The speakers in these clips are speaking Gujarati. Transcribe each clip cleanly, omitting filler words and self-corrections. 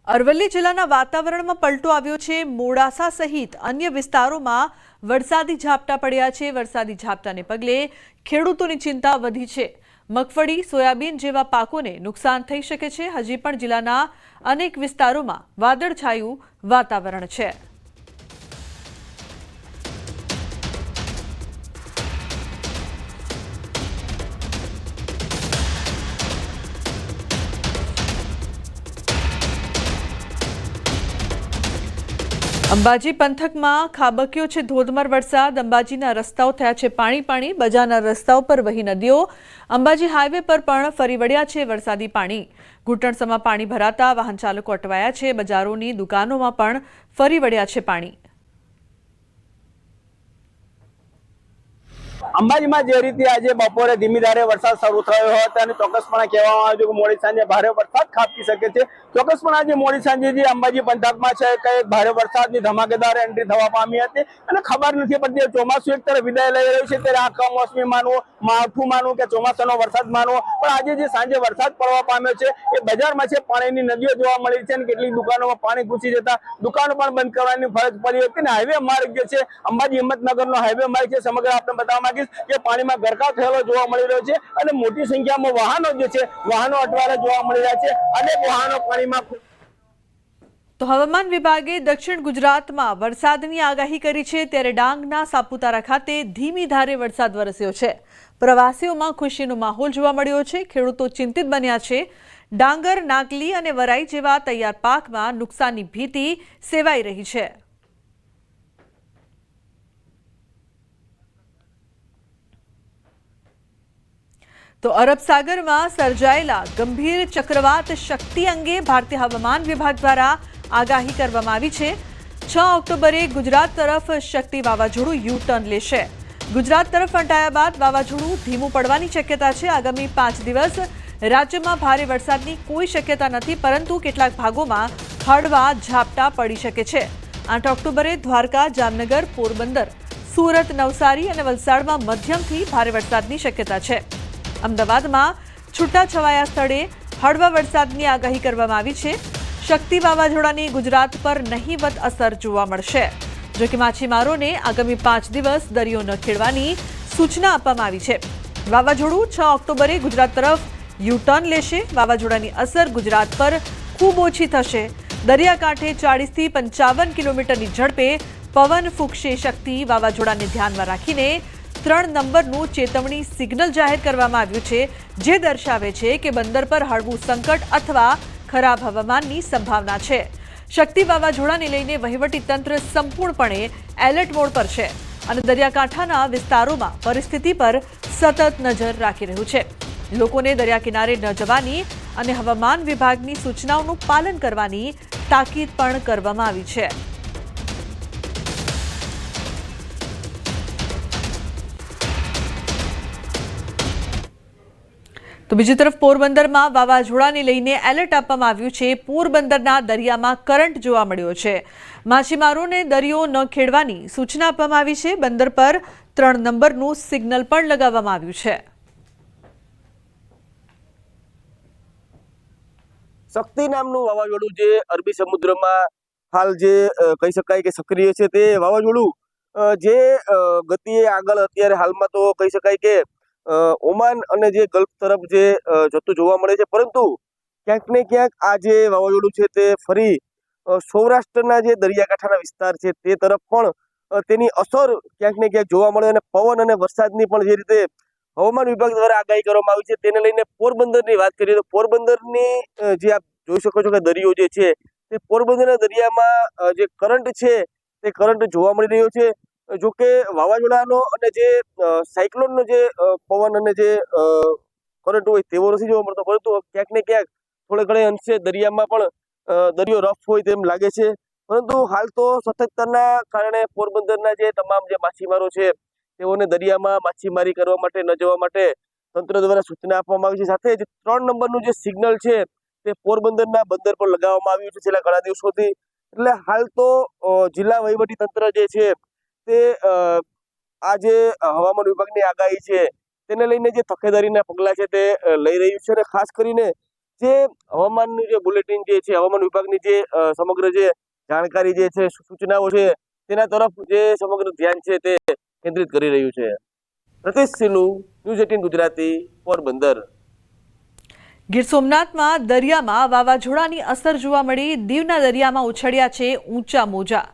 અરવલ્લી જિલ્લાના વાતાવરણમાં પલટો આવ્યો છે। મોડાસા સહિત અન્ય વિસ્તારોમાં વરસાદી ઝાપટા પડ્યા છે। વરસાદી ઝાપટાને પગલે ખેડૂતોની ચિંતા વધી છે। મગફળી, સોયાબીન જેવા પાકોને નુકસાન થઈ શકે છે। હજી પણ જિલ્લાના અનેક વિસ્તારોમાં વાદળછાયું વાતાવરણ છે। અંબાજી પંથકમાં ખાબક્યો છે ધોધમાર વરસાદ। અંબાજીના રસ્તાઓ થયા છે પાણી। બજારના રસ્તાઓ પર વહી નદીઓ। અંબાજી હાઈવે પર પણ ફરી વળ્યા છે વરસાદી પાણી। ઘૂંટણસમાં પાણી ભરાતા વાહન ચાલકો અટવાયા છે। બજારોની દુકાનોમાં પણ ફરી વળ્યા છે પાણી। અંબાજીમાં જે રીતે આજે બપોરે ધીમી ધારે વરસાદ શરૂ થયો હતો અને ચોક્કસપણે કહેવામાં આવ્યું કે મોડી સાંજે ભારે વરસાદ ખાબકી શકે છે। ચોક્કસપણે આજે મોડી સાંજે જે અંબાજી પંથકમાં છે કે ભારે વરસાદની ધમાકેદાર એન્ટ્રી થવા પામી હતી અને ખબર નથી પડતી ચોમાસું એક તરફ વિદાય લઈ રહ્યું છે ત્યારે આ કમોસમી માનવું, માવઠું માનવું કે ચોમાસાનો વરસાદ માનવો, પણ આજે જે સાંજે વરસાદ પડવા પામ્યો છે એ બજારમાં છે પાણીની નદીઓ જોવા મળી છે અને કેટલીક દુકાનોમાં પાણી ઘૂસી જતા દુકાનો પણ બંધ કરવાની ફરજ પડી હતી। અને હાઈવે માર્ગ જે છે અંબાજી હિંમતનગરનો હાઈવે માર્ગ છે સમગ્ર આપણે બતાવવા માંગીશ કે પાણીમાં ગરકાવ થયેલો જોવા મળી રહ્યો છે અને મોટી સંખ્યામાં વાહનો જે છે વાહનો અટવાયેલા જોવા મળી રહ્યા છે। અનેક વાહનો પાણીમાં। તો હવામાન વિભાગે દક્ષિણ ગુજરાતમાં વરસાદની આગાહી કરી છે ત્યારે ડાંગના સાપુતારા ખાતે ધીમી ધારે વરસાદ વરસ્યો છે। પ્રવાસીઓમાં ખુશીનો માહોલ જોવા મળ્યો છે। ખેડૂતો ચિંતિત બન્યા છે। ડાંગર, નાગલી અને વરાઈ જેવા તૈયાર પાકમાં નુકસાનની ભીતિ સેવાઈ રહી છે। તો અરબ સાગરમાં સર્જાયેલા ગંભીર ચક્રવાત શક્તિ અંગે ભારતીય હવામાન વિભાગ દ્વારા આગાહી કરવામાં આવી છે। 6 ઓક્ટોબરે ગુજરાત તરફ શક્તિ વાવાઝોડું યુ ટર્ન લેશે। ગુજરાત તરફ ફંટાયા બાદ વાવાઝોડું ધીમું પડવાની શક્યતા છે। આગામી 5 દિવસ રાજ્યમાં ભારે વરસાદની કોઈ શક્યતા નથી, પરંતુ કેટલાક ભાગોમાં હળવા ઝાપટા પડી શકે છે। 8 ઓક્ટોબરે દ્વારકા, જામનગર, પોરબંદર, સુરત, નવસારી અને વલસાડમાં મધ્યમથી ભારે વરસાદની શક્યતા છે। અમદાવાદમાં છૂટાછવાયા સ્થળે હળવા વરસાદની આગાહી કરવામાં આવી છે। શક્તિ વાવાઝોડાની ગુજરાત પર નહીવત અસર જોવા મળશે। જો કે માછીમારોને આગામી 5 દિવસ દરિયો ન ખેડવાની સૂચના આપવામાં આવી છે। વાવાઝોડું 6 ઓક્ટોબરે ગુજરાત તરફ યુ ટર્ન લેશે। વાવાઝોડાની અસર ગુજરાત પર ખૂબ ઓછી થશે। દરિયાકાંઠે 40થી 55 કિલોમીટરની ઝડપે પવન ફૂંકશે। શક્તિ વાવાઝોડાને ધ્યાનમાં રાખીને 3 નંબરનું ચેતવણી સિગ્નલ જાહેર કરવામાં આવ્યું છે, જે દર્શાવે છે કે બંદર પર હળવું સંકટ અથવા ખરાબ હવામાનની સંભાવના છે। શક્તિ વાવાઝોડાને લઈને વહીવટીતંત્ર સંપૂર્ણપણે એલર્ટ મોડ પર છે અને દરિયાકાંઠાના વિસ્તારોમાં પરિસ્થિતિ પર સતત નજર રાખી રહ્યું છે। લોકોને દરિયા કિનારે ન જવાની અને હવામાન વિભાગની સૂચનાઓનું પાલન કરવાની તાકીદ પણ કરવામાં આવી છે। તો બીજી તરફ પોરબંદરમાં વાવાઝોડાને લઈને એલર્ટ આપવામાં આવ્યું છે। પોરબંદરના દરિયામાં કરંટ જોવા મળ્યો છે। માછીમારોને દરિયો ન ખેડવાની સૂચના આપવામાં આવી છે। બંદર પર 3 નંબરનું સિગ્નલ પણ લગાવવામાં આવ્યું છે। શક્તિ નામનું વાવાઝોડું જે અરબી સમુદ્રમાં હાલ જે કહી શકાય કે સક્રિય છે તે વાવાઝોડું જે ગતિએ આગળ અત્યારે હાલમાં તો કહી શકાય કે ઓમાન અને જે ગલ્ફ તરફ જે જતું જોવા મળે છે, પરંતુ ક્યાંક ને ક્યાંક આ જે વાવાઝોડું છે તે ફરી સૌરાષ્ટ્રના જે દરિયાકાંઠાના વિસ્તાર છે તે તરફ પણ તેની અસર ક્યાંક ને ક્યાંક જોવા મળે અને પવન અને વરસાદની પણ જે રીતે હવામાન વિભાગ દ્વારા આગાહી કરવામાં આવી છે તેને લઈને પોરબંદરની વાત કરીએ તો પોરબંદરની જે આપ જોઈ શકો છો કે દરિયો જે છે તે પોરબંદરના દરિયામાં જે કરંટ છે તે કરંટ જોવા મળી રહ્યો છે। જો કે વાવાઝોડાનો અને જે સાયક્લોનનો જે પવન અને જે કરંટ હોય તેવો નથી જોવા મળતો, પરંતુ ક્યાંક ને ક્યાંક થોડે ઘણે અંશે દરિયામાં પણ દરિયો રફ હોય તેમ લાગે છે। પરંતુ હાલ તો સતર્કતાના કારણે પોરબંદરના જે તમામ જે માછીમારો છે તેઓને દરિયામાં માછીમારી કરવા માટે ન જવા માટે તંત્ર દ્વારા સૂચના આપવામાં આવી છે। સાથે જ 3 નંબરનું જે સિગ્નલ છે તે પોરબંદરના બંદર પર લગાવવામાં આવ્યું છે છેલ્લા ઘણા દિવસોથી। એટલે હાલ તો જિલ્લા વહીવટી તંત્ર જે છે તે આ જે હવામાન વિભાગની આગાહી છે તેને લઈને જે તકેદારીના પગલાં છે તે લઈ રહ્યું છે અને ખાસ કરીને જે હવામાનનું જે બુલેટિન જે છે, હવામાન વિભાગની જે સમગ્ર જે જાણકારી જે છે, સૂચનાઓ છે, તેના તરફ જે સમગ્ર ધ્યાન છે તે કેન્દ્રિત કરી રહ્યું છે. રતીશ સિનુ, ન્યૂઝ 18 ગુજરાતી, પોરબંદર. ગીર સોમનાથમાં દરિયામાં વાવાઝોડાની અસર જોવા મળી. દીવના દરિયામાં ઉછળ્યા છે ઊંચા મોજા.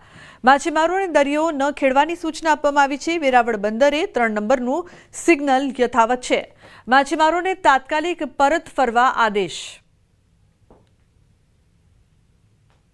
માછીમારોને દરિયો ન ખેડવાની સૂચના આપવામાં આવી છે. વેરાવળ બંદરે 3 નંબરનું સિગ્નલ યથાવત છે. માછીમારોને તાત્કાલિક પરત ફરવા આદેશ.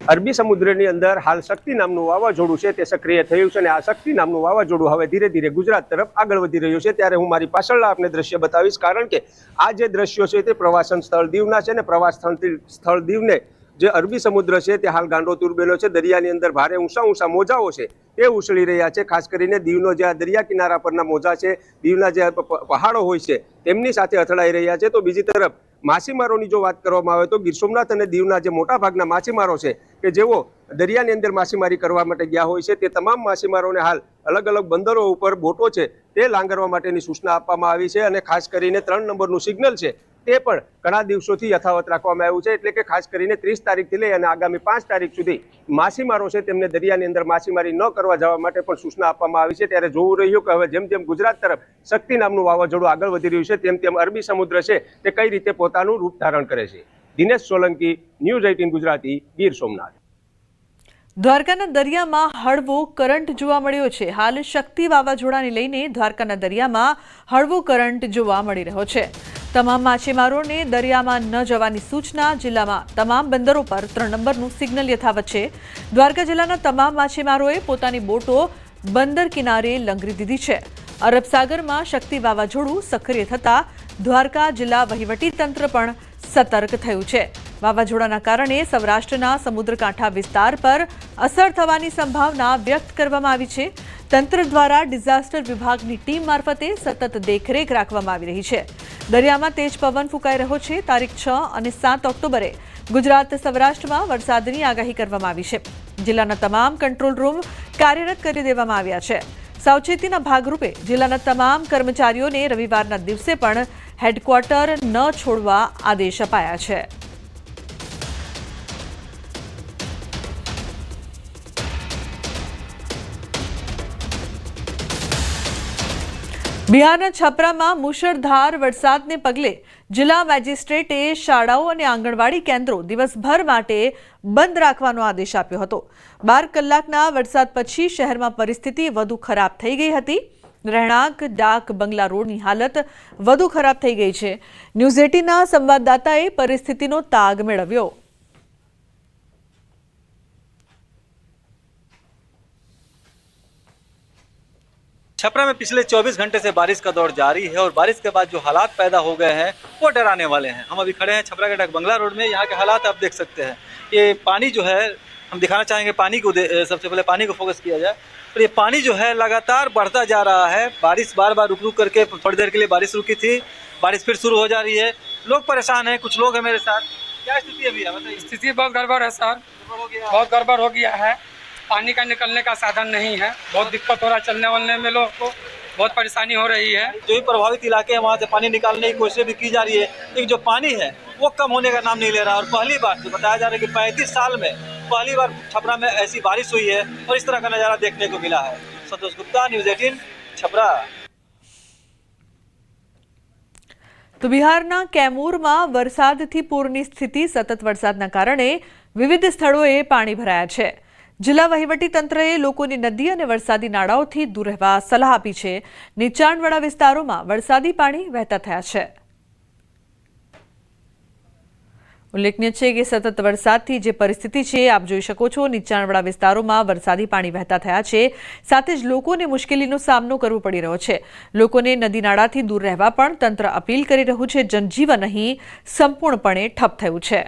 અરબી સમુદ્રની અંદર હાલ શક્તિ નામનું વાવાઝોડું છે તે સક્રિય થયું છે અને આ શક્તિ નામનું વાવાઝોડું હવે ધીરે ધીરે ગુજરાત તરફ આગળ વધી રહ્યું છે. ત્યારે હું મારી પાછળના આપને દ્રશ્ય બતાવીશ, કારણ કે આ જે દ્રશ્યો છે તે પ્રવાસન સ્થળ દીવના છે ને પ્રવાસ સ્થળ દીવને જે અરબી સમુદ્ર છે તે હાલ ગાંડો તુરબેલો છે. દરિયાની અંદર ભારે ઊંચા મોજાઓ છે તે ઉછળી રહ્યા છે. ખાસ કરીને દીવનો જે આ દરિયા કિનારા પરના મોજા છે, દીવના જે પહાડો હોય છે તેમની સાથે અથડાઈ રહ્યા છે. તો બીજી તરફ માછીમારોની જો વાત કરવામાં આવે તો ગીર સોમનાથ અને દીવના જે મોટા ભાગના માછીમારો છે કે જેઓ દરિયાની અંદર માછીમારી કરવા માટે ગયા હોય છે, તે તમામ માછીમારોને હાલ અલગ અલગ બંદરો ઉપર બોટો છે તે લાંગરવા માટેની સૂચના આપવામાં આવી છે. અને ખાસ કરીને 3 નંબરનું સિગ્નલ છે તે પણ ઘણા દિવસોથી યથાવત રાખવામાં આવ્યું છે. એટલે કે ખાસ કરીને 30 તારીખથી લઈ અને આગામી 5 તારીખ સુધી માછીમારો છે તેમને દરિયાની અંદર માછીમારી ન કરવા જવા માટે પણ સૂચના આપવામાં આવી છે. ત્યારે જોવું રહ્યું કે હવે જેમ જેમ ગુજરાત તરફ શક્તિ નામનું વાવાઝોડું આગળ વધી રહ્યું છે તેમ તેમ અરબી સમુદ્ર છે તે કઈ રીતે પોતાનું રૂપ ધારણ કરે છે. દિનેશ સોલંકી, ન્યૂઝ 18 ગુજરાતી, ગીર સોમનાથ. દ્વારકાના દરિયામાં હળવો કરંટ જોવા મળ્યો છે. હાલ શક્તિ વાવાઝોડાને લઈને દ્વારકાના દરિયામાં હળવો કરંટ જોવા મળી રહ્યો છે. તમામ માછીમારોને દરિયામાં ન જવાની સૂચના. જિલ્લામાં તમામ બંદરો પર 3 નંબરનું સિગ્નલ યથાવત છે. દ્વારકા જિલ્લાના તમામ માછીમારોએ પોતાની બોટો બંદર કિનારે લંગરી દીધી છે. અરબ સાગરમાં શક્તિ વાવાઝોડું સક્રિય થતા દ્વારકા જિલ્લા વહીવટી તંત્ર પણ સતર્ક થયું છે. વાવાઝોડાના કારણે સૌરાષ્ટ્રના સમુદ્રકાંઠા વિસ્તાર પર અસર થવાની સંભાવના વ્યક્ત કરવામાં આવી છે. તંત્ર દ્વારા ડિઝાસ્ટર વિભાગની ટીમ મારફતે સતત દેખરેખ રાખવામાં આવી રહી છે. દરિયામાં તેજ પવન ફૂંકાઈ રહ્યો છે. તારીખ 6 અને 7 ઓક્ટોબરે ગુજરાત સૌરાષ્ટ્રમાં વરસાદની આગાહી કરવામાં આવી છે. જિલ્લાના તમામ કંટ્રોલ રૂમ કાર્યરત કરી દેવામાં આવ્યા છે. સાવચેતીના ભાગરૂપે જિલ્લાના તમામ કર્મચારીઓને રવિવારના દિવસે પણ હેડક્વાર્ટર ન છોડવા આદેશ અપાયા છે. બિહારના છપરામાં મુશળધાર વરસાદને પગલે જિલ્લા મેજિસ્ટ્રેટે શાળાઓ અને આંગણવાડી કેન્દ્રો દિવસભર માટે બંધ રાખવાનો આદેશ આપ્યો હતો. 12 કલાકના વરસાદ પછી શહેરમાં પરિસ્થિતિ વધુ ખરાબ થઈ ગઈ હતી. રહેણાંક ડાક બંગલા રોડની હાલત વધુ ખરાબ થઈ ગઈ છે. ન્યૂઝ 18ના સંવાદદાતાએ પરિસ્થિતિનો તાગ મેળવ્યો. छपरा में पिछले 24 घंटे से बारिश का दौर जारी है और बारिश के बाद जो हालात पैदा हो गए हैं वो डराने वाले हैं. हम अभी खड़े हैं छपरा के डाक बंगला रोड में. यहाँ के हालात आप देख सकते हैं. ये पानी जो है, हम दिखाना चाहेंगे पानी को, सबसे पहले पानी को फोकस किया जाए. और ये पानी जो है लगातार बढ़ता जा रहा है. बारिश बार बार रुक रुक करके, थोड़ी देर के लिए बारिश रुकी थी, बारिश फिर शुरू हो जा रही है. लोग परेशान हैं. कुछ लोग हैं मेरे साथ. क्या स्थिति अभी है बताइए. स्थिति बहुत गड़बड़ है सर, बहुत गड़बड़ हो गया है. पानी का निकलने का साधन नहीं है. बहुत दिक्कत हो रहा है चलने वलने में, लोगों को बहुत परेशानी हो रही है. जो भी प्रभावित इलाके हैं वहाँ से पानी निकालने की कोशिश भी की जा रही है, लेकिन जो पानी है वो कम होने का नाम नहीं ले रहा. और पहली बार जो बताया जा रहा है कि 35 साल में पहली बार छपरा में ऐसी बारिश हुई है और इस तरह का नज़ारा देखने को मिला है. संतोष गुप्ता, न्यूज़ 18 छपरा. તો બિહારના કેમૂરમાં વરસાદથી પૂરની સ્થિતિ. સતત વરસાદના કારણે વિવિધ સ્થળોએ પાણી ભરાયા છે. જિલ્લા વહીવટી તંત્રએ લોકોને નદી અને વરસાદી નાળાઓથી દૂર રહેવા સલાહ આપી છે. નીચાણવાળા વિસ્તારોમાં વરસાદી પાણી વહેતા થયા છે. ઉલ્લેખનીય છે કે સતત વરસાદથી જે પરિસ્થિતિ છે આપ જોઈ શકો છો. નીચાણવાળા વિસ્તારોમાં વરસાદી પાણી વહેતા થયા છે. સાથે જ લોકોને મુશ્કેલીનો સામનો કરવો પડી રહ્યો છે. લોકોને નદી નાળાથી દૂર રહેવા પણ તંત્ર અપીલ કરી રહ્યું છે. જનજીવન અહીં સંપૂર્ણપણે ઠપ થયું છે.